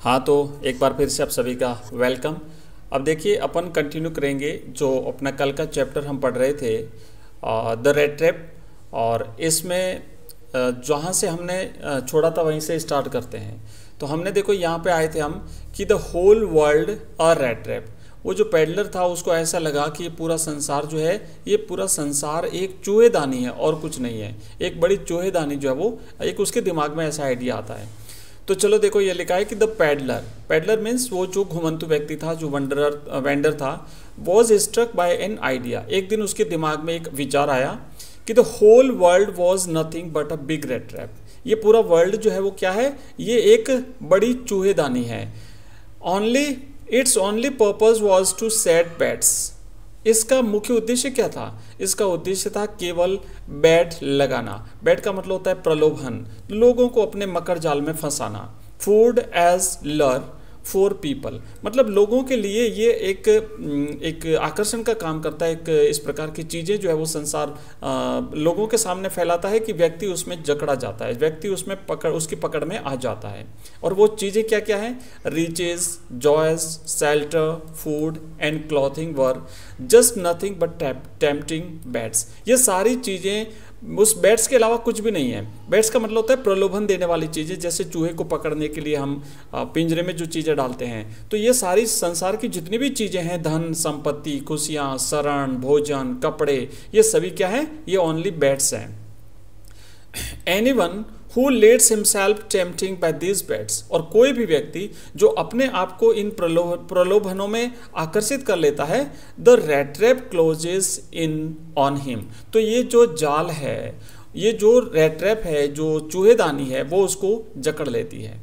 हाँ, तो एक बार फिर से आप सभी का वेलकम। अब देखिए अपन कंटिन्यू करेंगे जो अपना कल का चैप्टर हम पढ़ रहे थे द रेड ट्रैप। और इसमें जहाँ से हमने छोड़ा था वहीं से स्टार्ट करते हैं। तो हमने देखो यहाँ पे आए थे हम कि the whole world a red trap. वो जो पैडलर था उसको ऐसा लगा कि ये पूरा संसार जो है, ये पूरा संसार एक चूहेदानी है और कुछ नहीं है। एक बड़ी चूहेदानी जो है वो एक उसके दिमाग में ऐसा आइडिया आता है। तो चलो देखो ये लिखा है कि द पैडलर मीन्स वो जो घुमंतु व्यक्ति था, जो वेंडर था, was struck by an idea. एक दिन उसके दिमाग में एक विचार आया कि the whole world was nothing but a big red trap. ये पूरा वर्ल्ड जो है वो क्या है, ये एक बड़ी चूहेदानी है। Its only purpose was to set baits. इसका मुख्य उद्देश्य क्या था? इसका उद्देश्य था केवल बैट लगाना। बैट का मतलब होता है प्रलोभन, लोगों को अपने मकर जाल में फंसाना। फूड एज लर फॉर पीपल, मतलब लोगों के लिए ये एक आकर्षण का काम करता है। एक इस प्रकार की चीज़ें जो है वो संसार लोगों के सामने फैलाता है कि व्यक्ति उसमें जकड़ा जाता है, व्यक्ति उसमें उसकी पकड़ में आ जाता है। और वो चीज़ें क्या क्या हैं? Riches, joys, shelter, food and clothing were just nothing but tempting baits. ये सारी चीज़ें उस बैट्स के अलावा कुछ भी नहीं है। बैट्स का मतलब होता है प्रलोभन देने वाली चीज़ें, जैसे चूहे को पकड़ने के लिए हम पिंजरे में जो चीज़ें डालते हैं। तो ये सारी संसार की जितनी भी चीज़ें हैं, धन संपत्ति, खुशियाँ, शरण, भोजन, कपड़े, ये सभी क्या है? ये ओनली बैट्स हैं। Anyone who lets himself tempting by these bets, और कोई भी व्यक्ति जो अपने आप को इन प्रलोभनों में आकर्षित कर लेता है, the red trap closes in on him. तो ये जो जाल है, ये जो रेड ट्रैप है, जो चूहेदानी है, वो उसको जकड़ लेती है।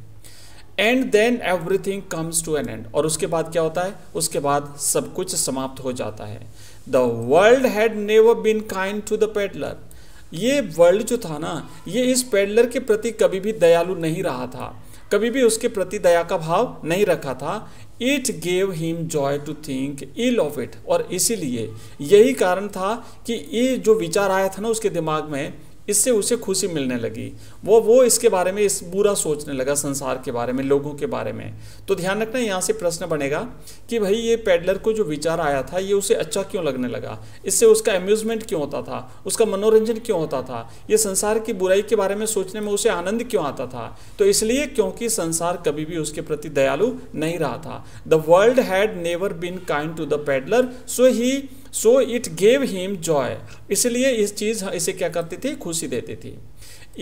And then everything comes to an end, और उसके बाद क्या होता है? उसके बाद सब कुछ समाप्त हो जाता है। The world had never been kind to the peddler. ये वर्ल्ड जो था ना, ये इस पेडलर के प्रति कभी भी दयालु नहीं रहा था, कभी भी उसके प्रति दया का भाव नहीं रखा था। It gave him joy to think ill of it, और इसीलिए यही कारण था कि ये जो विचार आया था ना उसके दिमाग में, इससे उसे खुशी मिलने लगी। वो इसके बारे में इस बुरा सोचने लगा, संसार के बारे में, लोगों के बारे में। तो ध्यान रखना, यहाँ से प्रश्न बनेगा कि भाई ये पेडलर को जो विचार आया था ये उसे अच्छा क्यों लगने लगा, इससे उसका अम्यूजमेंट क्यों होता था, उसका मनोरंजन क्यों होता था, ये संसार की बुराई के बारे में सोचने में उसे आनंद क्यों आता था? तो इसलिए क्योंकि संसार कभी भी उसके प्रति दयालु नहीं रहा था। The world had never been kind to the peddler so it gave him joy. इसलिए इस चीज़ इसे क्या करती थी? खुशी देती थी।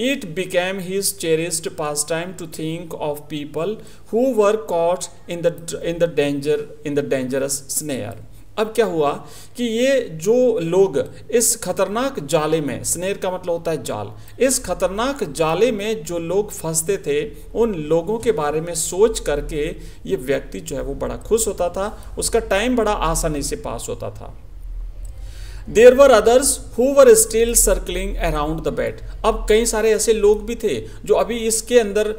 It became his cherished pastime to think of people who were caught in the dangerous snare. अब क्या हुआ कि ये जो लोग इस खतरनाक जाले में, स्नेर का मतलब होता है जाल, इस खतरनाक जाले में जो लोग फंसते थे, उन लोगों के बारे में सोच करके ये व्यक्ति जो है वो बड़ा खुश होता था, उसका टाइम बड़ा आसानी से पास होता था। There were others who were still circling around the bed। अब कई सारे ऐसे लोग भी थे जो अभी इसके अंदर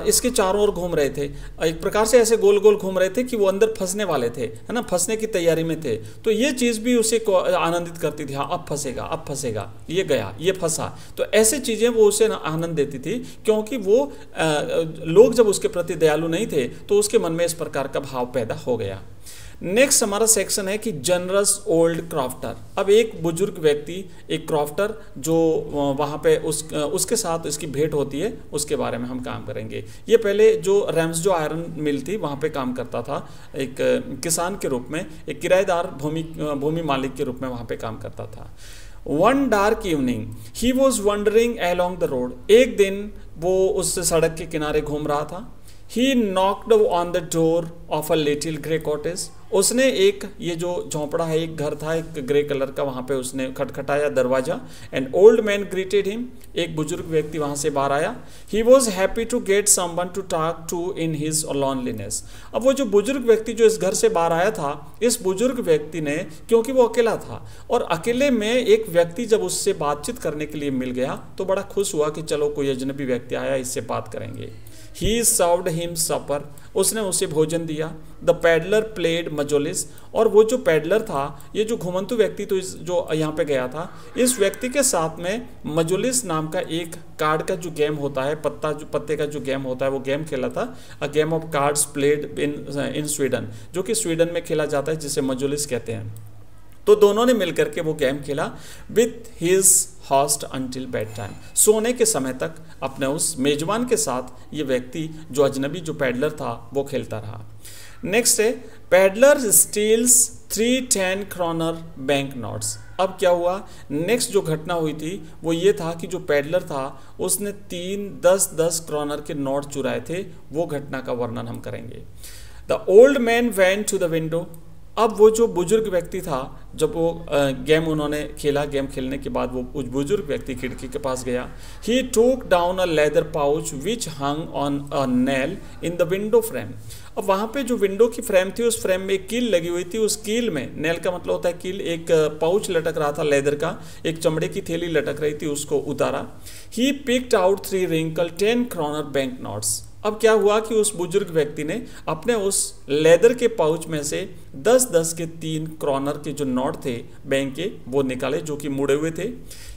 इसके चारों ओर घूम रहे थे, एक प्रकार से ऐसे गोल गोल घूम रहे थे कि वो अंदर फंसने वाले थे, है ना, फंसने की तैयारी में थे। तो ये चीज़ भी उसे आनंदित करती थी। हाँ, अब फंसेगा, ये गया, ये फंसा। तो ऐसे चीज़ें वो उसे आनंद देती थी, क्योंकि वो लोग जब उसके प्रति दयालु नहीं थे तो उसके मन में इस प्रकार का भाव पैदा हो गया। नेक्स्ट हमारा सेक्शन है कि जनरस ओल्ड क्रॉफ्टर। अब एक बुजुर्ग व्यक्ति, एक क्रॉफ्टर जो वहाँ पे उसके साथ इसकी भेंट होती है, उसके बारे में हम काम करेंगे। ये पहले जो रेम्सजो आयरन मिल थी वहाँ पे काम करता था, एक किसान के रूप में, एक किराएदार भूमि मालिक के रूप में वहाँ पे काम करता था। One dark evening he was wondering along the road. एक दिन वो उस सड़क के किनारे घूम रहा था। He knocked on the door of a little grey cottage। उसने एक, ये जो झोंपड़ा है, एक घर था एक ग्रे कलर का, वहाँ पे उसने खटखटाया दरवाजा। And old man greeted him. एक बुजुर्ग व्यक्ति वहाँ से बाहर आया। He was happy to get someone to talk to in his loneliness। अब वो जो बुजुर्ग व्यक्ति जो इस घर से बाहर आया था, इस बुजुर्ग व्यक्ति ने, क्योंकि वो अकेला था और अकेले में एक व्यक्ति जब उससे बातचीत करने के लिए मिल गया तो बड़ा खुश हुआ कि चलो कोई अजनबी व्यक्ति आया, इससे बात करेंगे। ही सर्व्ड हिम सपर, उसने उसे भोजन दिया। द पैडलर प्लेड मजोलिस, और वो जो पैडलर था, ये जो घुमंतु व्यक्ति तो जो यहाँ पे गया था, इस व्यक्ति के साथ में मजोलिस नाम का एक कार्ड का जो गेम होता है, पत्ते का जो गेम होता है, वो गेम खेला था। A game of cards played in Sweden, जो कि स्वीडन में खेला जाता है, जिसे मजोलिस कहते हैं। तो दोनों ने मिलकर के वो गेम खेला with his host until bed time, सोने के समय तक अपने उस मेजबान के साथ ये व्यक्ति जो अजनबी जो पैडलर था वो खेलता रहा। नेक्स्ट है peddler steals 3 10 kronor bank notes. अब क्या हुआ, नेक्स्ट जो घटना हुई थी वो ये था कि जो पैडलर था उसने 3 10 क्रोनर के नोट चुराए थे। वो घटना का वर्णन हम करेंगे। The old man went to the window. अब वो जो बुजुर्ग व्यक्ति था, जब वो गेम उन्होंने खेला, गेम खेलने के बाद वो उस बुजुर्ग व्यक्ति खिड़की के पास गया। ही टूक down a leather pouch which hung on a nail in the window frame. अब वहाँ पे जो विंडो की फ्रेम थी, उस फ्रेम में एक कील लगी हुई थी। उस कील में, नेल का मतलब होता है कील, एक पाउच लटक रहा था लेदर का, एक चमड़े की थैली लटक रही थी, उसको उतारा। He picked out 3 wrinkled 10 kronor bank notes. अब क्या हुआ कि उस बुजुर्ग व्यक्ति ने अपने उस लेदर के पाउच में से 10 के 3 क्रोनर के जो नोट थे बैंक के, वो निकाले, जो कि मुड़े हुए थे।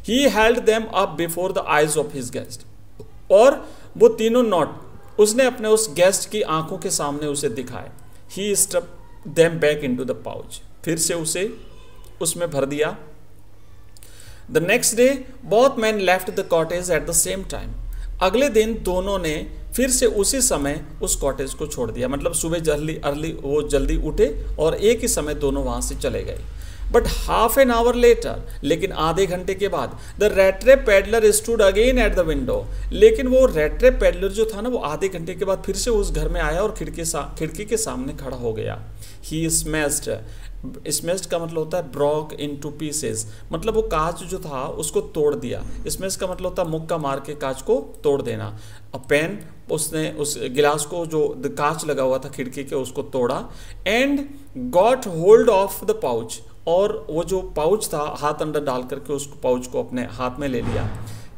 He held them up before the eyes of his guest, और वो तीनों नोट उसने अपने उस गेस्ट की आंखों के सामने उसे दिखाए। ही स्टप them back into the pouch, फिर से उसे उसमें भर दिया। The next day both man left the cottage at the same time. अगले दिन दोनों ने फिर से उसी समय उस कॉटेज को छोड़ दिया, मतलब सुबह जल्दी उठे और एक ही समय दोनों वहां से चले गए। But half an hour later, लेकिन आधे घंटे के बाद, the rattrap peddler stood again at the window. लेकिन वो रेट्रे पैडलर जो था ना, वो आधे घंटे के बाद फिर से उस घर में आया और खिड़की के सामने खड़ा हो गया। ही स्मैश्ड का मतलब होता है ब्रॉक इनटू पीसेस, मतलब वो कांच जो था उसको तोड़ दिया। स्मैश का मतलब होता है मुक्का मार के कांच को तोड़ देना। अ पेन, उसने उस गिलास को जो कांच लगा हुआ था खिड़की के, उसको तोड़ा। And got hold of the pouch, और वो जो पाउच था हाथ अंदर डाल करके उस पाउच को अपने हाथ में ले लिया।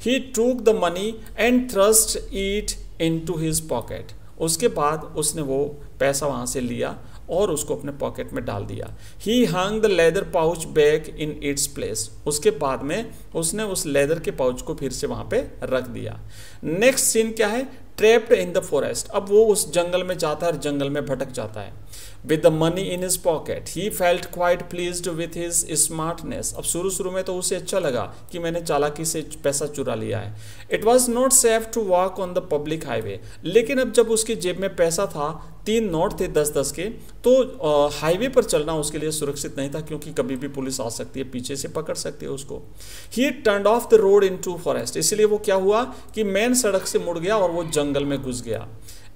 He took the money and thrust it into his pocket. उसके बाद उसने वो पैसा वहाँ से लिया और उसको अपने पॉकेट में डाल दिया। He hung the leather pouch back in its place. उसके बाद में उसने उस लेदर के पाउच को फिर से वहाँ पे रख दिया। नेक्स्ट सीन क्या है, ट्रैप्ड इन द फॉरेस्ट। अब वो उस जंगल में जाता है और जंगल में भटक जाता है। With the money in his pocket he felt quite pleased with his smartness. अब शुरू में तो उसे अच्छा लगा कि मैंने चालाकी से पैसा चुरा लिया है। It was not safe to walk on the public highway. लेकिन अब जब उसकी जेब में पैसा था, 3 नोट थे 10 के, तो हाईवे पर चलना उसके लिए सुरक्षित नहीं था, क्योंकि कभी भी पुलिस आ सकती है, पीछे से पकड़ सकती है उसको। ही turned of the road into forest. इसलिए वो क्या हुआ कि मेन सड़क से मुड़ गया और वो जंगल में घुस गया।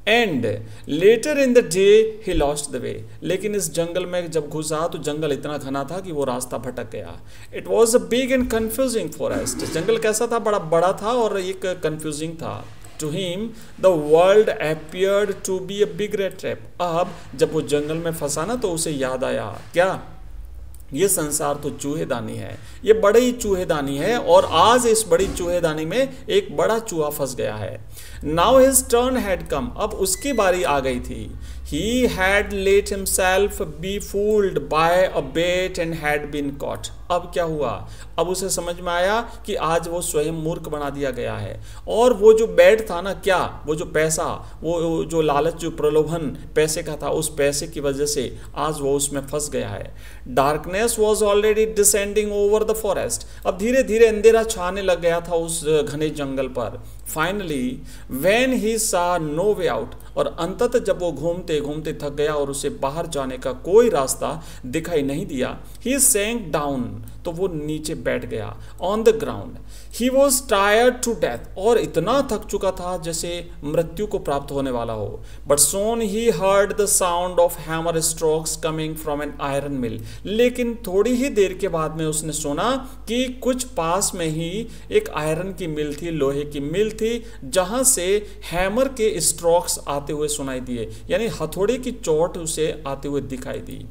And later in the day he lost the way. लेकिन इस जंगल में जब घुसा तो जंगल इतना घना था कि वो रास्ता भटक गया। It was a big and confusing forest. जंगल कैसा था, बड़ा था और एक कंफ्यूजिंग था। To him, the world appeared to be a big rat trap. अब जब वो जंगल में फंसा ना, तो उसे याद आया, क्या ये संसार तो चूहेदानी है, ये बड़ी चूहेदानी है, और आज इस बड़ी चूहेदानी में एक बड़ा चूहा फंस गया है। Now his turn had come. अब उसकी बारी आ गई थी। He had let himself be fooled by a bait and had been caught. अब क्या हुआ, अब उसे समझ में आया कि आज वो स्वयं मूर्ख बना दिया गया है, और वो जो बैट था ना, क्या वो जो पैसा, वो जो लालच, जो प्रलोभन पैसे का था, उस पैसे की वजह से आज वो उसमें फंस गया है। Darkness was already descending over the forest. अब धीरे धीरे अंधेरा छाने लग गया था उस घने जंगल पर। फाइनली व्हेन ही सा नो वे आउट, और अंततः जब वो घूमते घूमते थक गया और उसे बाहर जाने का कोई रास्ता दिखाई नहीं दिया, ही सैंक डाउन, तो वो नीचे बैठ गया on the ground. He was tired to death, और इतना थक चुका था जैसे मृत्यु को प्राप्त होने वाला हो। But soon he heard the sound of hammer strokes coming from an iron mill. लेकिन थोड़ी ही देर के बाद में उसने सुना कि कुछ पास में ही एक आयरन की मिल थी, लोहे की मिल थी, जहां से हैमर के स्ट्रोक्स आते हुए सुनाई दिए, यानी हथौड़े की चोट उसे आते हुए दिखाई दी।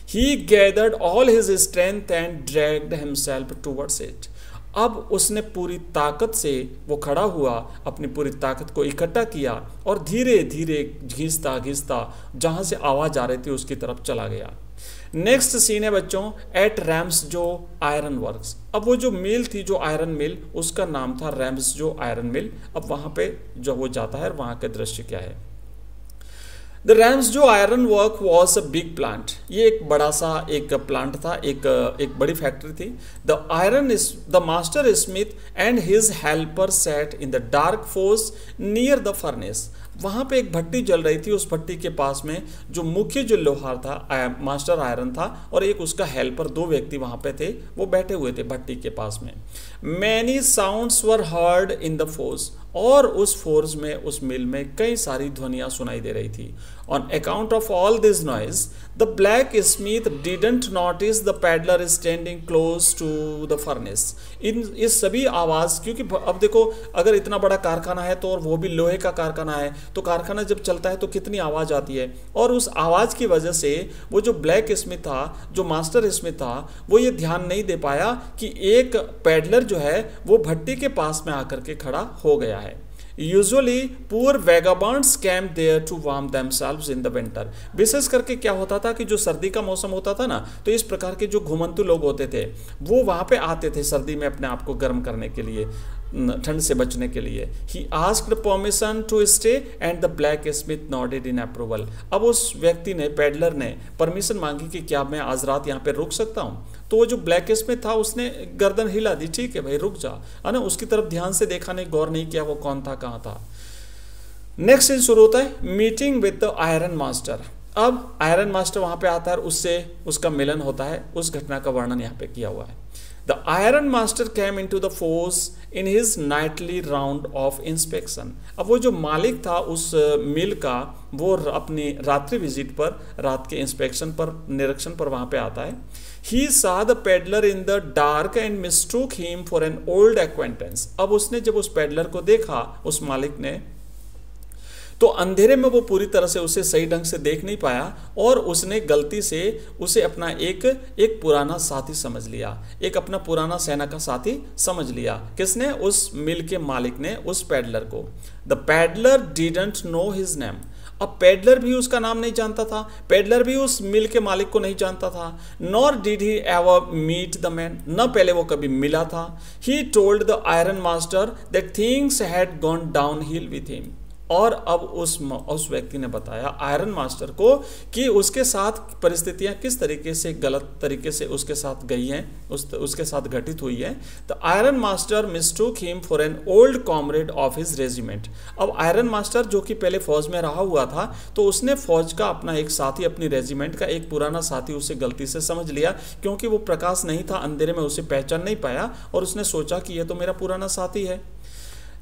He gathered all his strength and dragged himself towards it. अब उसने पूरी ताकत से वो खड़ा हुआ, अपनी पूरी ताकत को इकट्ठा किया और धीरे धीरे घिसता घिसता जहाँ से आवाज़ आ रही थी उसकी तरफ चला गया। नेक्स्ट सीन है बच्चों रैम्सजो आयरन वर्क्स। अब वो जो मिल थी, जो आयरन मिल, उसका नाम था रैम्सजो आयरन मिल। अब वहाँ पे जब वो जाता है वहाँ का दृश्य क्या है। The Ramsjo iron work was a big plant. ये एक बड़ा सा एक प्लांट था, एक बड़ी फैक्ट्री थी। The master Smith and his helper set in the dark force near the furnace. वहाँ पे एक भट्टी जल रही थी। उस भट्टी के पास में जो मुख्य जो लोहार था, मास्टर आयरन था, और एक उसका हेल्पर, 2 व्यक्ति वहाँ पे थे, वो बैठे हुए थे भट्टी के पास में। Many sounds were heard in the force. और उस फोर्स में, उस मिल में कई सारी ध्वनियाँ सुनाई दे रही थी। On account of all this noise the blacksmith didn't notice the peddler standing close to the furnace. इस सभी आवाज़, क्योंकि अब देखो अगर इतना बड़ा कारखाना है तो, और वो भी लोहे का कारखाना है, तो कारखाना जब चलता है तो कितनी आवाज़ आती है। और उस आवाज़ की वजह से वो जो ब्लैक स्मिथ था, जो मास्टर स्मिथ था, वो ये ध्यान नहीं दे पाया कि एक पैडलर जो है वो भट्टी के पास में आकर के खड़ा हो गया है। Usually poor vagabonds came there to warm themselves in the winter. विशेष करके क्या होता था कि जो सर्दी का मौसम होता था ना, तो इस प्रकार के जो घुमंतु लोग होते थे वो वहाँ पे आते थे सर्दी में अपने आप को गर्म करने के लिए, ठंड से बचने के लिए। He asked permission to stay and the blacksmith nodded in approval. अब उस व्यक्ति ने, पैडलर ने परमिशन मांगी कि क्या मैं आज रात यहाँ पे रुक सकता हूँ। तो वो जो ब्लैक स्मिथ था उसने गर्दन हिला दी, ठीक है भाई रुक जा, है ना। उसकी तरफ ध्यान से देखा नहीं, गौर नहीं किया वो कौन था, कहाँ था। नेक्स्ट सीन शुरू होता है meeting with the iron master. अब आयरन मास्टर वहाँ पे आता है और उससे उसका मिलन होता है। उस घटना का वर्णन यहाँ पे किया हुआ है। The iron master came into the force in his nightly round of inspection. अब वो जो मालिक था उस मिल का, वो अपनी रात्रि विजिट पर, रात के इंस्पेक्शन पर, निरीक्षण पर वहाँ पे आता है। He saw the peddler in the dark and mistook him for an old acquaintance. अब उसने जब उस पेडलर को देखा, उस मालिक ने, तो अंधेरे में वो पूरी तरह से उसे सही ढंग से देख नहीं पाया और उसने गलती से उसे अपना एक पुराना साथी समझ लिया, एक अपना पुराना सेना का साथी समझ लिया। किसने? उस मिल के मालिक ने उस पैडलर को। The peddler didn't know his name. अब पैडलर भी उसका नाम नहीं जानता था, पैडलर भी उस मिल के मालिक को नहीं जानता था। Nor did he ever meet the man, न पहले वो कभी मिला था। He told the iron master that things had gone downhill with him. और अब उस व्यक्ति ने बताया आयरन मास्टर को कि उसके साथ परिस्थितियां किस तरीके से, गलत तरीके से उसके साथ गई हैं, उसके साथ घटित हुई है। The iron master mistook him for an old comrade of his regiment. अब आयरन मास्टर जो कि पहले फौज में रहा हुआ था, तो उसने फौज का अपना एक साथी, अपनी रेजिमेंट का एक पुराना साथी उसे गलती से समझ लिया, क्योंकि वो प्रकाश नहीं था, अंधेरे में उसे पहचान नहीं पाया और उसने सोचा कि यह तो मेरा पुराना साथी है।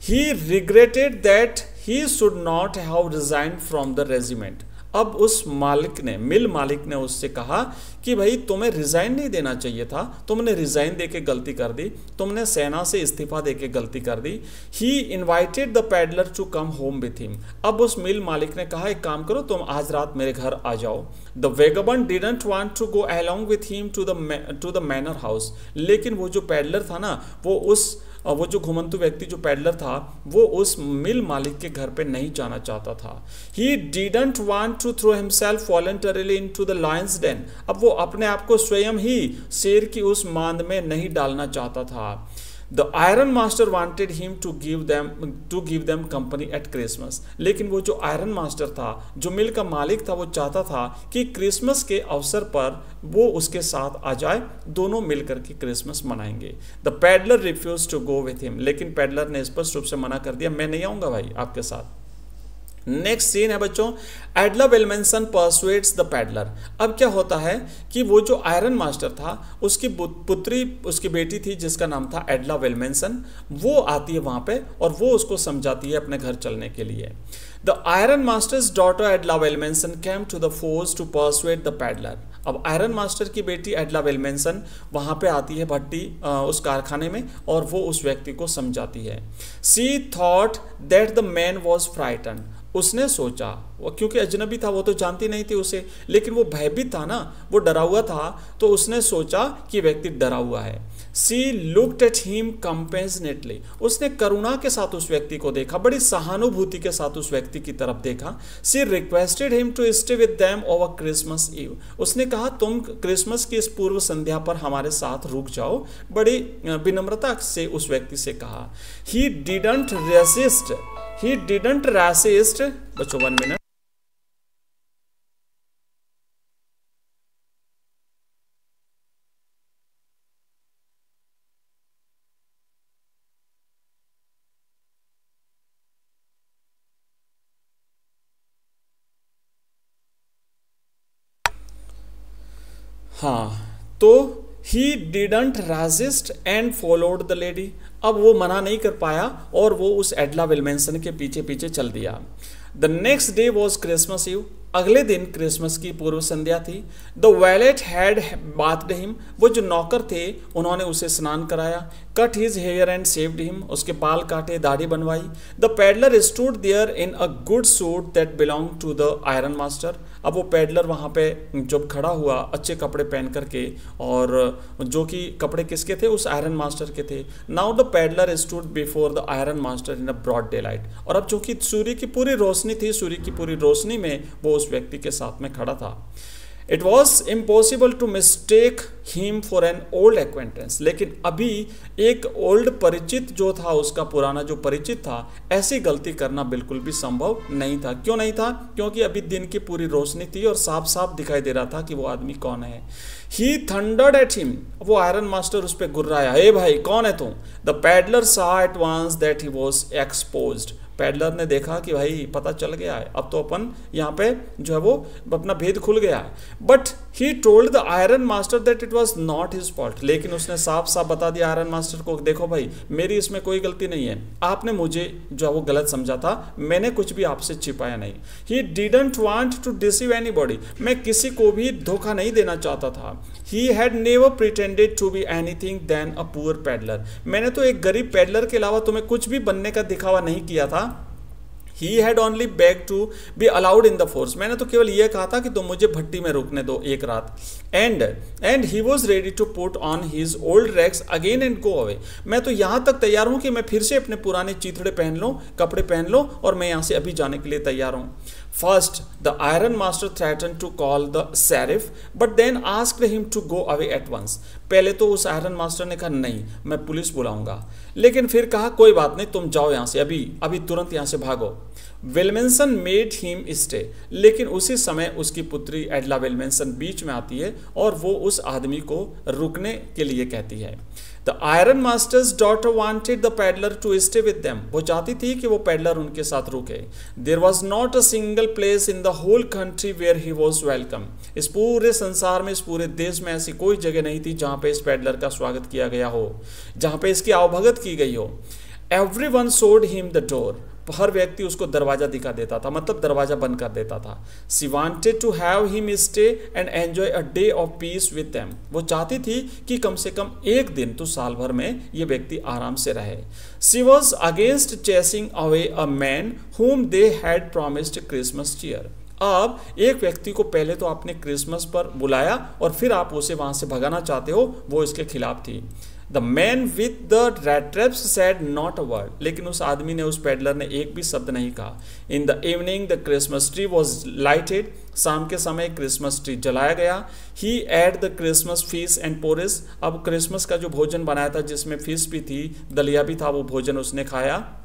He regretted that he should not have resigned from the regiment. अब उस मालिक ने, मिल मालिक ने उससे कहा कि भाई तुम्हें रिजाइन नहीं देना चाहिए था, तुमने रिजाइन देके गलती कर दी, तुमने सेना से इस्तीफा देके गलती कर दी। He invited the peddler to come home with him. अब उस मिल मालिक ने कहा एक काम करो, तुम आज रात मेरे घर आ जाओ। The vagabond didn't want to go along with him to the manor house. लेकिन वो जो पैडलर था ना, वो जो घुमंतु व्यक्ति जो पैडलर था, वो उस मिल मालिक के घर पे नहीं जाना चाहता था। He didn't want to throw himself voluntarily into the lion's den. अब वो अपने आप को स्वयं ही शेर की उस मांद में नहीं डालना चाहता था। The iron master wanted him to give them company at Christmas. लेकिन वो जो आयरन मास्टर था, जो मिल का मालिक था, वो चाहता था कि क्रिसमस के अवसर पर वो उसके साथ आ जाए, दोनों मिलकर के क्रिसमस मनाएंगे। The peddler refused to go with him. लेकिन पैडलर ने स्पष्ट रूप से मना कर दिया, मैं नहीं आऊँगा भाई आपके साथ। नेक्स्ट सीन है बच्चों एडला वेलमेंसन परसुएट्स द पैडलर। अब क्या होता है कि वो जो आयरन मास्टर था, उसकी पुत्री, उसकी बेटी थी जिसका नाम था एडला वेलमेंसन, वो आती है वहाँ पे और वो उसको समझाती है अपने घर चलने के लिए। The iron master's daughter Edla Willmansson came to the forge to persuade the peddler. अब आयरन मास्टर की बेटी एडला वेलमेंसन वहाँ पे आती है भट्टी, उस कारखाने में, और वो उस व्यक्ति को समझाती है। She thought that the man was frightened. उसने सोचा, वो क्योंकि अजनबी था, वो तो जानती नहीं थी उसे, लेकिन वो भयभीत था ना, वो डरा हुआ था, तो उसने सोचा कि व्यक्ति डरा हुआ है। सी लुक्ड एट हिम कंपेशनेटली, उसने करुणा के साथ उस व्यक्ति को देखा, बड़ी सहानुभूति के साथ उस व्यक्ति की तरफ देखा। She requested him to stay with them over Christmas Eve, उसने कहा तुम क्रिसमस की इस पूर्व संध्या पर हमारे साथ रुक जाओ, बड़ी विनम्रता से उस व्यक्ति से कहा। ही डिडंट रेसिस्ट, बच्चों 1 मिनट। हाँ, तो he didn't resist and followed the lady, अब वो मना नहीं कर पाया और वो उस एडला विल्मेंसन के पीछे पीछे चल दिया। The next day was Christmas Eve, अगले दिन क्रिसमस की पूर्व संध्या थी। The valet had bathed him, वो जो नौकर थे उन्होंने उसे स्नान कराया। Cut his hair and shaved him, उसके बाल काटे, दाढ़ी बनवाई। The peddler stood there in a good suit that belong to the iron master, अब वो पैडलर वहाँ पे जब खड़ा हुआ अच्छे कपड़े पहन करके, और जो कि कपड़े किसके थे, उस आयरन मास्टर के थे। Now the peddler stood before the iron master in a broad daylight, और अब जो कि सूर्य की पूरी रोशनी थी, सूर्य की पूरी रोशनी में वो उस व्यक्ति के साथ में खड़ा था। It was impossible to mistake him for an old acquaintance, लेकिन अभी एक ओल्ड परिचित जो था, उसका पुराना जो परिचित था, ऐसी गलती करना बिल्कुल भी संभव नहीं था। क्यों नहीं था? क्योंकि अभी दिन की पूरी रोशनी थी और साफ साफ दिखाई दे रहा था कि वो आदमी कौन है। ही थंडर्ड एट हिम, वो आयरन मास्टर उस पर गुर्राया, हे भाई कौन है तुम? The peddler saw at once that he was exposed, peddler ने देखा कि भाई पता चल गया है, अब तो अपन यहाँ पे जो है वो अपना भेद खुल गया है। But he told the iron master that it was not his fault, लेकिन उसने साफ साफ बता दिया आयरन मास्टर को, देखो भाई मेरी इसमें कोई गलती नहीं है, आपने मुझे जो है वो गलत समझा था, मैंने कुछ भी आपसे छिपाया नहीं। He didn't want to deceive anybody, मैं किसी को भी धोखा नहीं देना चाहता था। He had never pretended to be anything then a poor peddler, मैंने तो एक गरीब पैडलर के अलावा तुम्हें कुछ भी बनने का दिखावा नहीं किया था। He had only begged to be allowed in the force, मैंने तो केवल यह कहा था कि तुम मुझे भट्टी में रुकने दो एक रात। And he was ready to put on his old rags again and go away, मैं तो यहाँ तक तैयार हूँ कि मैं फिर से अपने पुराने चीथड़े पहन लो, कपड़े पहन लो, और मैं यहाँ से अभी जाने के लिए तैयार हूँ। First, the iron master threatened to call the sheriff, but then asked him to go away at once. पहले तो उस आयरन मास्टर ने कहा नहीं मैं पुलिस बुलाऊंगा, लेकिन फिर कहा कोई बात नहीं तुम जाओ यहाँ से, अभी तुरंत यहाँ से भागो। विल्मेंसन मेड हिम स्टे, लेकिन उसी समय उसकी पुत्री एडला विल्मेंसन बीच में आती है और वो उस आदमी को रुकने के लिए कहती है। The iron master's daughter wanted the peddler to stay with them, वो चाहती थी कि वो पैडलर उनके साथ रुके। There was not a single place in the whole country where he was welcome, इस पूरे संसार में, इस पूरे देश में ऐसी कोई जगह नहीं थी जहाँ पे इस पैडलर का स्वागत किया गया हो, जहाँ पे इसकी आवभगत की गई हो। Everyone showed him the door, हर व्यक्ति उसको दरवाजा दिखा देता था, मतलब दरवाजा बंद कर देता था। She wanted to have him stay and enjoy a day of peace with them, वो चाहती थी कि कम से कम एक दिन तो साल भर में ये व्यक्ति आराम से रहे। She was against chasing away a man whom they had promised Christmas cheer, अब एक व्यक्ति को पहले तो आपने क्रिसमस पर बुलाया और फिर आप उसे वहां से भगाना चाहते हो, वो इसके खिलाफ थी। The man with the red traps said not a word, लेकिन उस आदमी ने, उस पैडलर ने एक भी शब्द नहीं कहा। In the evening the Christmas tree was lighted, शाम के समय क्रिसमस ट्री जलाया गया। He had the Christmas feast and porridge, अब क्रिसमस का जो भोजन बनाया था जिसमें फिश भी थी, दलिया भी था, वो भोजन उसने खाया।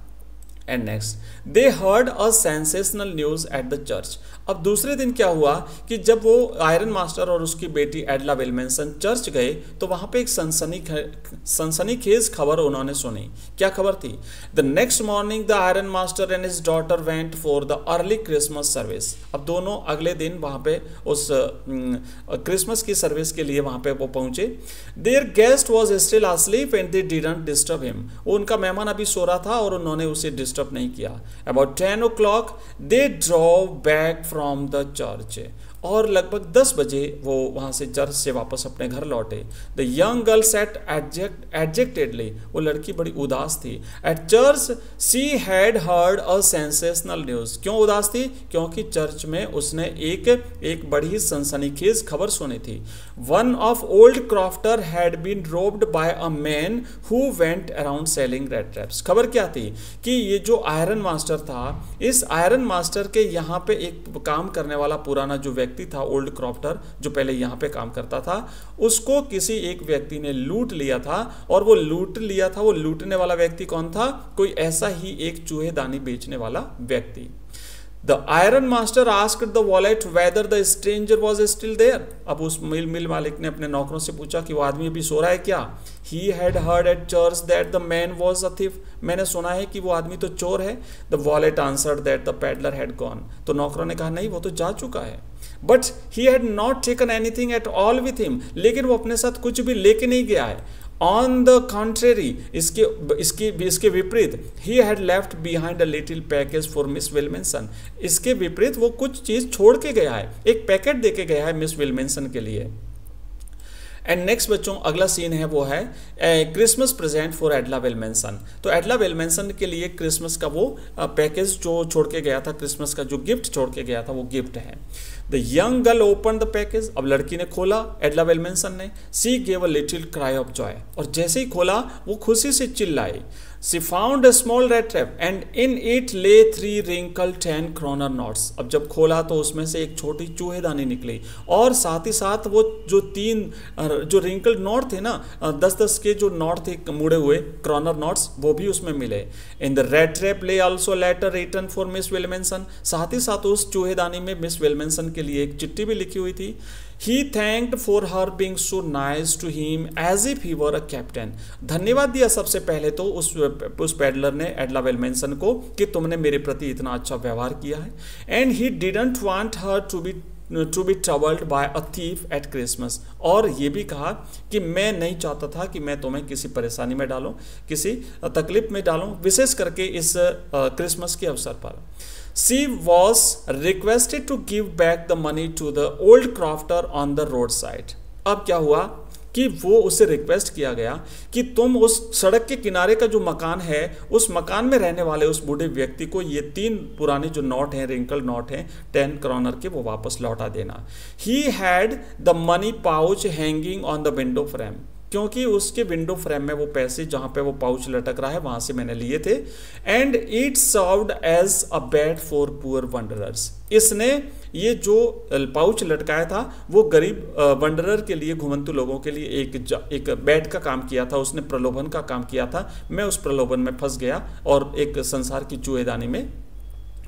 And next they heard a sensational news at the church, अब दूसरे दिन क्या हुआ कि जब वो आयरन मास्टर और उसकी बेटी एडला विल्मेंसन चर्च गए तो वहां पे एक सनसनीखेज खबर उन्होंने सुनी। क्या खबर थी? The next morning the iron master and his daughter went for the early Christmas service, अब दोनों अगले दिन वहां पे उस क्रिसमस की सर्विस के लिए वहां पे वो पहुंचे। There guest was still asleep and they didn't disturb him, उनका मेहमान अभी सो रहा था और उन्होंने उसे डिस्टर्ब नहीं किया। About 10 o'clock they drove back from the church, और लगभग 10 बजे वो वहाँ से चर्च से वापस अपने घर लौटे। The young girl sat dejectedly, वो लड़की बड़ी उदास थी। At church she had heard a sensational news, क्यों उदास थी? क्योंकि चर्च में उसने एक बड़ी सनसनीखेज खबर सुनी थी। One of old crofter had been robbed by a man who went around selling red traps. खबर क्या थी कि ये जो आयरन मास्टर था, इस आयरन मास्टर के यहाँ पे एक काम करने वाला पुराना जो व्यक्ति था, ओल्ड क्रॉफ्टर, जो पहले यहाँ पे काम करता था, उसको किसी एक व्यक्ति ने लूट लिया था। और वो लूटने वाला व्यक्ति कौन था? कोई ऐसा ही एक चूहेदानी बेचने वाला व्यक्ति। The iron master asked the valet whether the stranger was still there. अब उस मिल मालिक ने अपने नौकरों से पूछा कि वो आदमी अभी सो रहा है क्या? He had heard at church that the man was a thief. मैंने सुना है कि वो आदमी तो चोर है। The valet answered that the peddler had gone. तो नौकरों ने कहा नहीं, वो तो जा चुका है। But he had not taken anything at all with him. लेकिन वो अपने साथ कुछ भी लेके नहीं गया है। ऑन द कॉन्ट्रेरी, इसके विपरीत, he had left behind a little package for Miss Willmansson. इसके विपरीत वो कुछ चीज छोड़ के गया है, एक पैकेट दे के गया है मिस विल्मिंसन के लिए। एंड नेक्स्ट बच्चों, अगला सीन है वो है क्रिसमस प्रेजेंट फॉर एडला विल्मिंसन। तो एडला विल्मिंसन के लिए क्रिसमस का वो पैकेज जो छोड़ के गया था, क्रिसमस का जो गिफ्ट छोड़ के गया था, वो गिफ्ट है। The young girl open the package, अब लड़की ने खोला, एडला विल्मिंसन ने। सी gave a little cry of Joy, और जैसे ही खोला वो खुशी से चिल्लाई। She found a small rat trap and in it lay 3 wrinkled 10 kroner notes. अब जब खोला तो उसमें से एक छोटी चूहेदानी निकली, और साथ ही साथ वो जो 3 जो रिंकल्ड नोट थे ना, 10-10 के जो नोट थे मुड़े हुए क्रॉनर नोट्स, वो भी उसमें मिले। In the red trap lay also letter written for Miss Willmansson, साथ ही साथ उस चूहेदानी में मिस विल्मिंसन के लिए एक चिट्ठी भी लिखी हुई थी। He thanked for her being so nice to him as if he were a captain. धन्यवाद दिया सबसे पहले तो उस पेडलर ने एडला विल्मिंसन को कि तुमने मेरे प्रति इतना अच्छा व्यवहार किया है। And he didn't want her to be troubled by a thief at Christmas. और ये भी कहा कि मैं नहीं चाहता था कि मैं तुम्हें किसी परेशानी में डालूं, किसी तकलीफ में डालूं, विशेष करके इस क्रिसमस के अवसर पर। She was requested to give back the money to the old crofter on the roadside. अब क्या हुआ कि वो उसे रिक्वेस्ट किया गया कि तुम उस सड़क के किनारे का जो मकान है, उस मकान में रहने वाले उस बूढ़े व्यक्ति को ये 3 पुराने जो नोट हैं, रिंकल नोट हैं 10 क्रॉनर के, वो वापस लौटा देना। He had the money pouch hanging on the window frame. क्योंकि उसके विंडो फ्रेम में वो पैसे, जहाँ पे वो पाउच लटक रहा है, वहाँ से मैंने लिए थे। And it served as a bed for poor wanderers. इसने ये जो पाउच लटकाया था वो गरीब वंडरर के लिए, घुमंतु लोगों के लिए एक बेड का काम किया था, उसने प्रलोभन का काम किया था। मैं उस प्रलोभन में फंस गया और एक संसार की चूहेदानी में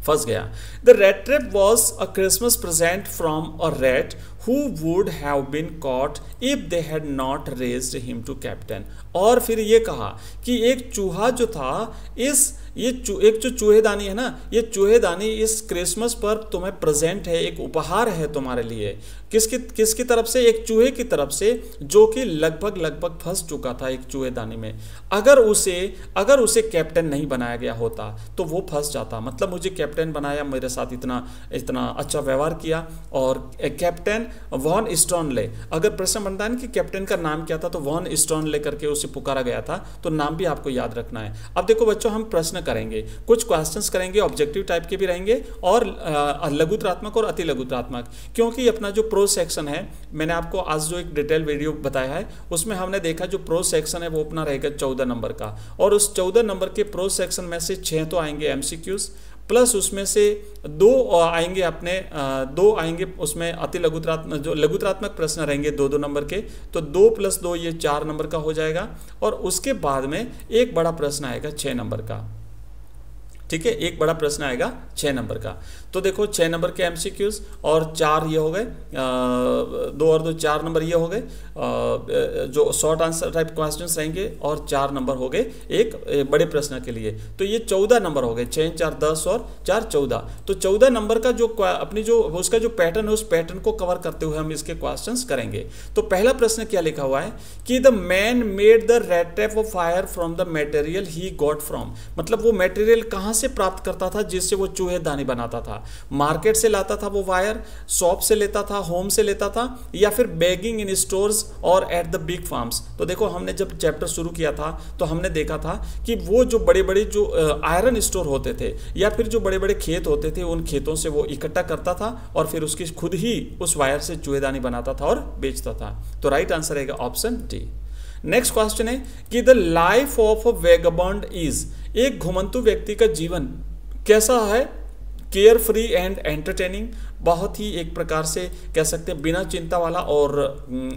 फंस गया। The red trap was a Christmas present from a rat who would have been caught if they had not raised him to captain. और फिर ये कहा कि एक चूहा जो था, एक जो चूहेदानी है ना, ये चूहेदानी इस क्रिसमस पर तुम्हें प्रेजेंट है, एक उपहार है तुम्हारे लिए। किसकी तरफ से? एक चूहे की तरफ से, जो कि लगभग फंस चुका था एक चूहेदानी में। अगर उसे कैप्टन नहीं बनाया गया होता तो वो फंस जाता। मतलब मुझे कैप्टन बनाया, मेरे साथ इतना अच्छा व्यवहार किया, और कैप्टन वॉन स्टॉर्नले। अगर प्रश्न बनता है ना कि कैप्टन का नाम क्या था, तो वॉन स्टॉर्नले करके उसे पुकारा गया था, तो नाम भी आपको याद रखना है। अब देखो बच्चों, हम प्रश्न करेंगे, कुछ क्वेश्चंस करेंगे, ऑब्जेक्टिव टाइप के भी रहेंगे और लघुत्रात्मक और अति लघुत्रात्मक। क्योंकि अपना जो प्रो सेक्शन है, मैंने आपको आज जो एक डिटेल वीडियो बताया है, उसमें हमने देखा जो प्रो सेक्शन है वो अपना रहेगा 14 नंबर का, और उस 14 नंबर के प्रो सेक्शन में से 6 तो आएंगे एमसीक्यूज, प्लस उसमें से 2 आएंगे उसमें अति लघुत्रात्मक, जो लघुत्रात्मक प्रश्न रहेंगे 2-2 नंबर के, तो 2 + 2 ये 4 नंबर का हो जाएगा। और उसके बाद में एक बड़ा प्रश्न आएगा 6 नंबर का। ठीक है, एक बड़ा प्रश्न आएगा 6 नंबर का। तो देखो 6 नंबर के एमसीक्यूज और 4 ये हो गए, 2 और 2 4 नंबर ये हो गए, जो शॉर्ट आंसर टाइप क्वेश्चंस रहेंगे, और 4 नंबर हो गए एक बड़े प्रश्न के लिए। तो ये 14 नंबर हो गए, 6 4 10 और 4 14। तो 14 नंबर का जो अपनी जो उसका जो पैटर्न है, उस पैटर्न को कवर करते हुए हम इसके क्वेश्चंस करेंगे। तो पहला प्रश्न क्या लिखा हुआ है कि the man made the red trap of fire from the material he got from. मतलब वो मटेरियल कहाँ से प्राप्त करता था जिससे वो चूहेदानी बनाता था? मार्केट से लाता था वो वायर, शॉप से लेता था, होम से लेता था, या फिर बेगिंग इन स्टोर्स और एट द बिग फार्म्स? तो देखो हमने जब चैप्टर शुरू किया था तो हमने देखा था कि वो जो बड़े बड़े जो आयरन स्टोर होते थे या फिर जो बड़े बड़े खेत होते थे, उन खेतों से वो इकट्ठा करता था और फिर उसकी खुद ही उस वायर से चूहेदानी बनाता था और बेचता था। तो राइट आंसर रहेगा ऑप्शन डी। नेक्स्ट क्वेश्चन है कि the life of a vagabond is, एक घुमंतु व्यक्ति का जीवन कैसा है? केयर फ्री एंड एंटरटेनिंग, बहुत ही एक प्रकार से कह सकते हैं बिना चिंता वाला और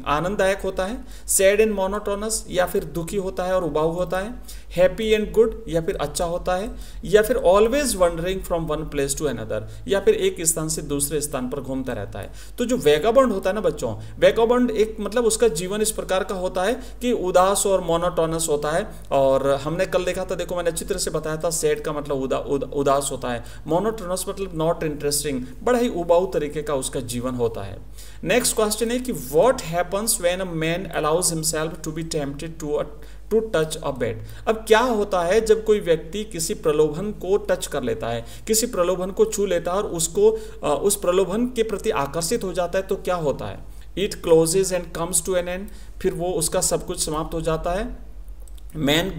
आनंददायक होता है। सैड एंड मोनोटोनस, या फिर दुखी होता है और उबाऊ होता है। हैप्पी एंड गुड, या फिर अच्छा होता है। या फिर always wandering from one place to another, या फिर एक स्थान से दूसरे स्थान पर घूमता रहता है। तो जो वेगाबॉन्ड होता है ना बच्चों, वेगाबॉन्ड एक मतलब उसका जीवन इस प्रकार का होता है कि उदास और मोनोटोनस होता है। और हमने कल देखा था, देखो मैंने चित्र से बताया था, सैड का मतलब उदास होता है, मोनोटोनस मतलब नॉट इंटरेस्टिंग, बड़ा ही उबाऊ तरीके का उसका जीवन होता है। नेक्स्ट क्वेश्चन है कि what happens when a man allows himself to be tempted to touch a bait. अब क्या होता है जब कोई व्यक्ति किसी प्रलोभन को टच कर लेता है, किसी प्रलोभन को छू लेता है और उसको उस प्रलोभन के प्रति आकर्षित हो जाता है, तो क्या होता है? It closes and comes to an end, फिर वो उसका सब कुछ समाप्त हो जाता है। Man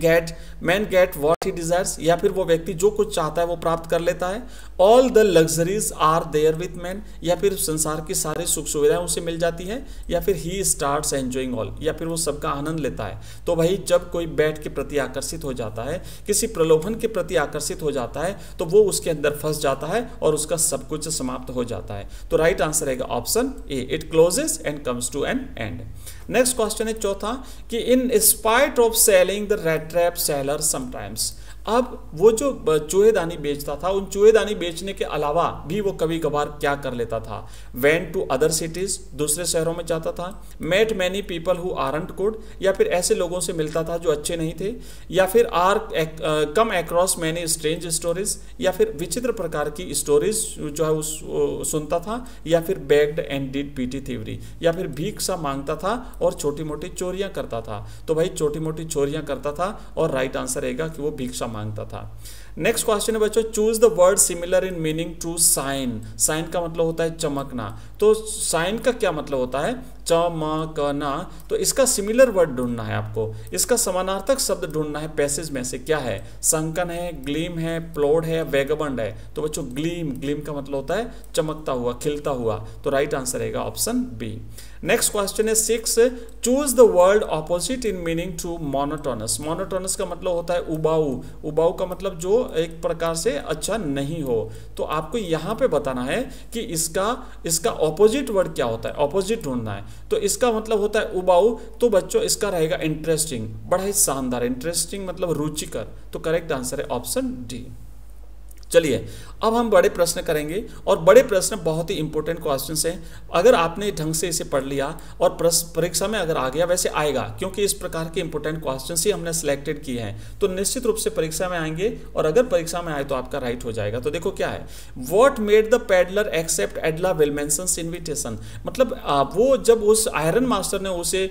get what he desires, या फिर वो व्यक्ति जो कुछ चाहता है वो प्राप्त कर लेता है। All the luxuries are there with man, या फिर संसार की सारी सुख सुविधाएं उसे मिल जाती है। या फिर ही स्टार्ट्स एंजॉइंग ऑल, या फिर वो सबका आनंद लेता है। तो भाई जब कोई बैट के प्रति आकर्षित हो जाता है, किसी प्रलोभन के प्रति आकर्षित हो जाता है, तो वो उसके अंदर फंस जाता है और उसका सब कुछ समाप्त हो जाता है। तो राइट आंसर रहेगा option A, it closes and comes to an end. Next question है चौथा कि in spite of selling the red trap seller sometimes. अब वो जो चूहेदानी बेचता था, उन चूहेदानी बेचने के अलावा भी वो कभी कभार क्या कर लेता था? वेंट टू अदर सिटीज, दूसरे शहरों में जाता था। Met many people who aren't good, या फिर ऐसे लोगों से मिलता था जो अच्छे नहीं थे। या फिर are come across many strange stories, या फिर विचित्र प्रकार की स्टोरीज जो है वो सुनता था। या फिर bagged and did PT thievery, या फिर भीख सा मांगता था और छोटी मोटी चोरियां करता था। तो भाई छोटी मोटी चोरियां करता था और राइट आंसर रहेगा कि वो भिक्षा मांगता था। नेक्स्ट क्वेश्चन है बच्चों, choose the word similar in meaning to shine. Shine का मतलब होता है चमकना। तो साइन का क्या मतलब होता है? चमकना। तो इसका सिमिलर वर्ड ढूंढना है आपको, इसका समानार्थक शब्द ढूंढना है पैसेज में से। क्या है? संकन है, ग्लीम है, प्लोड है, वेगबंड है। तो बच्चों ग्लीम का मतलब होता है चमकता हुआ, खिलता हुआ। तो राइट आंसर रहेगा ऑप्शन बी। नेक्स्ट क्वेश्चन है 6, choose the word opposite in meaning to monotonous. Monotonous का मतलब होता है उबाऊ। उबाऊ का मतलब जो एक प्रकार से अच्छा नहीं हो। तो आपको यहाँ पे बताना है कि इसका ऑपोजिट वर्ड क्या होता है, ऑपोजिट ढूंढना है। तो इसका मतलब होता है उबाऊ, तो बच्चों इसका रहेगा इंटरेस्टिंग, बड़ा ही शानदार। इंटरेस्टिंग मतलब रुचिकर। तो करेक्ट आंसर है ऑप्शन डी। चलिए अब हम बड़े प्रश्न करेंगे, और बड़े प्रश्न बहुत ही इंपॉर्टेंट क्वेश्चंस हैं। अगर आपने ढंग से इसे पढ़ लिया और परीक्षा में अगर आ गया, वैसे आएगा क्योंकि इस प्रकार के इंपॉर्टेंट क्वेश्चंस ही हमने सिलेक्टेड किए हैं, तो निश्चित रूप से परीक्षा में आएंगे। और अगर परीक्षा में आए तो आपका राइट हो जाएगा। तो देखो क्या है, what made the peddler accept Edla Willmansson's invitation. मतलब वो जब उस आयरन मास्टर ने उसे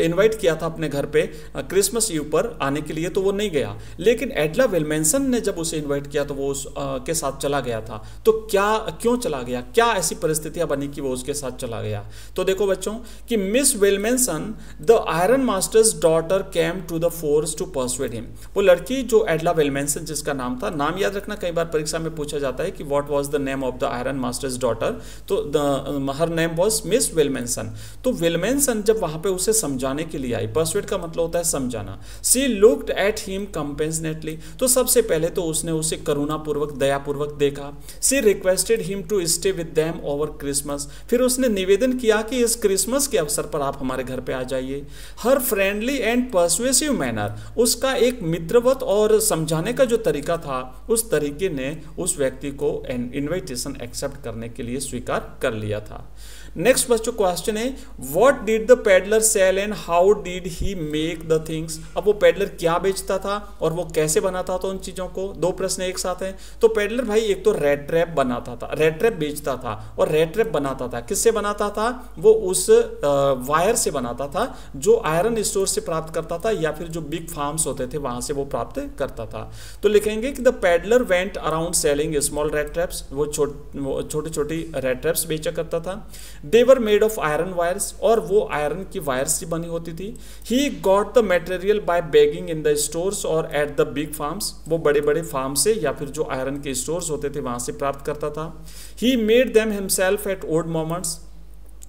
इन्वाइट किया था अपने घर पे क्रिसमस ईव पर आने के लिए, तो वो नहीं गया। लेकिन एडला विल्मेंसन ने जब उसे इन्वाइट किया तो वो के साथ चला गया था। तो क्यों चला गया? क्या ऐसी परिस्थितियां बनी कि वो उसके साथ चला गया? तो देखो बच्चों कि Miss Willmansson the iron master's daughter came to the forge to persuade him. वो लड़की जो एडला विल्मेंसन जिसका नाम था, नाम याद रखना, कई बार परीक्षा में पूछा जाता है कि what was the name of the iron master's daughter. तो हर नेम वाज मिस विल्मेंसन। तो विल्मेंसन जब वहां पे उसे समझाने के लिए आई, परसुएड का मतलब होता है समझाना। सी लुक्ड एट हिम कंपेशनेटली। तो सबसे पहले तो उसने उसे करुणा पूर्वक, दयापूर्वक देखा। She requested him to stay with them over Christmas. फिर उसने निवेदन किया कि इस क्रिसमस के अवसर पर आप हमारे घर पे आ जाइए। हर फ्रेंडली एंड पर्सुएसिव मैनर, उसका एक मित्रवत और समझाने का जो तरीका था, उस तरीके ने उस व्यक्ति को इनविटेशन एक्सेप्ट करने के लिए स्वीकार कर लिया था। नेक्स्ट बच्चों क्वेश्चन है, what did the peddler sell and how did he make the things. अब वो पेडलर क्या बेचता था और वो कैसे बनाता था उन चीजों को। दो प्रश्न एक साथ हैं। तो पेडलर भाई एक तो रेड ट्रैप बनाता था, रेड ट्रैप बेचता था और रेड ट्रैप बनाता था। किससे बनाता था? वो उस वायर से बनाता था जो आयरन स्टोर से प्राप्त करता था या फिर जो बिग फार्म्स होते थे वहां से वो प्राप्त करता था। तो लिखेंगे कि the peddler went around selling small rat traps, वो छोटी छोटी रेड ट्रैप्स बेचा करता था। They were made of iron wires, और वो आयरन की वायर्स से बनी होती थी। He got the material by begging in the stores और एट द बिग फार्म्स, वो बड़े बड़े फार्म से या फिर जो आयरन के स्टोर्स होते थे वहां से प्राप्त करता था। He made them himself at odd moments,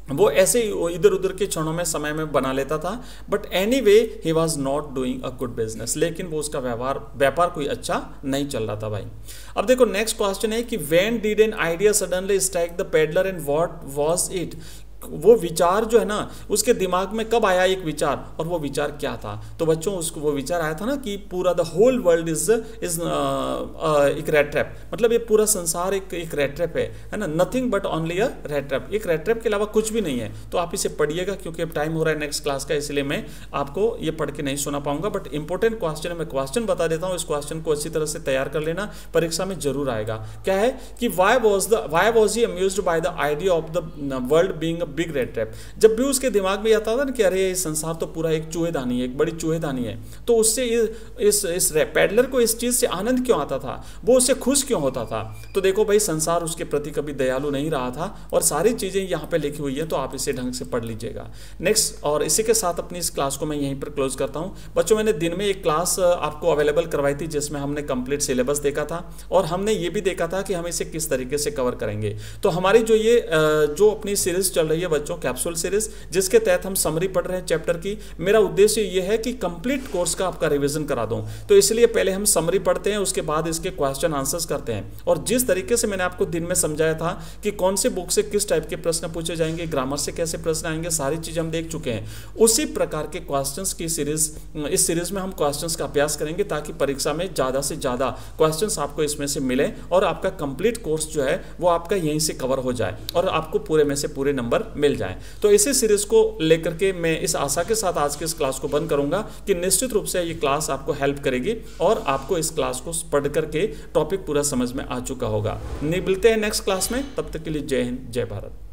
वो ऐसे इधर उधर के क्षणों में समय में बना लेता था। But any way he was not doing a good business, लेकिन वो उसका व्यापार कोई अच्छा नहीं चल रहा था भाई। अब देखो नेक्स्ट क्वेश्चन है कि when did an idea suddenly strike the peddler and what was it, वो विचार जो है ना उसके दिमाग में कब आया एक विचार, और वो विचार क्या था? तो बच्चों उसको वो विचार आया था ना कि पूरा द होल वर्ल्ड इज एक रेड ट्रैप, मतलब ये पूरा संसार एक रेड ट्रैप है ना, nothing but only a red trap, एक रेड ट्रैप के अलावा कुछ भी नहीं है। तो आप इसे पढ़िएगा क्योंकि अब टाइम हो रहा है नेक्स्ट क्लास का, इसलिए मैं आपको ये पढ़ के नहीं सुना पाऊंगा। बट इंपॉर्टेंट क्वेश्चन है, मैं क्वेश्चन बता देता हूँ, इस क्वेश्चन को अच्छी तरह से तैयार कर लेना, परीक्षा में जरूर आएगा। क्या है कि why was he amused by the idea of the world being a big red trap. जब भी उसके दिमाग में आता था ना कि अरे ये संसार तो पूरा एक चूहेदानी है, एक बड़ी चूहेदानी है, तो उससे इस पेडलर को इस चीज से आनंद क्यों आता था, वो उससे खुश क्यों होता था? तो देखो भाई संसार उसके प्रति कभी दयालु नहीं रहा था, और सारी चीजें यहाँ पे लिखी हुई है, तो आप इसे ढंग से पढ़ लीजिएगा। नेक्स्ट, और इसी के साथ अपनी इस क्लास को मैं यहीं पर क्लोज करता हूँ। बच्चों मैंने दिन में एक क्लास आपको अवेलेबल करवाई थी जिसमें हमने कंप्लीट सिलेबस देखा था, और हमने ये भी देखा था कि हम इसे किस तरीके से कवर करेंगे। तो हमारी जो अपनी सीरीज चल रही है बच्चों, कैप्सूल सीरीज, जिसके तहत हम समरी पढ़ रहे हैं चैप्टर की, मेरा उद्देश्य यह है कि कंप्लीट कोर्स का आपका रिवीजन करा दूं। तो इसलिए पहले हम समरी पढ़ते हैं, उसके बाद इसके क्वेश्चन आंसर्स करते हैं। और जिस तरीके से मैंने आपको दिन में समझाया था कि कौन से बुक से किस टाइप के प्रश्न पूछे जाएंगे, ग्रामर से कैसे प्रश्न आएंगे, सारी चीजें हम देख चुके हैं। उसी प्रकार के क्वेश्चंस की सीरीज, इस सीरीज में हम क्वेश्चंस का अभ्यास करेंगे ताकि परीक्षा में ज्यादा से ज्यादा क्वेश्चंस आपको इसमें से मिले और आपका कंप्लीट कोर्स जो है वो आपका यहीं से कवर हो जाए और आपको पूरे में से पूरे नंबर मिल जाए। तो इसी सीरीज को लेकर के मैं इस आशा के साथ आज के इस क्लास को बंद करूंगा कि निश्चित रूप से ये क्लास आपको हेल्प करेगी और आपको इस क्लास को पढ़ करके टॉपिक पूरा समझ में आ चुका होगा। मिलते हैं नेक्स्ट क्लास में, तब तक के लिए जय हिंद, जय भारत।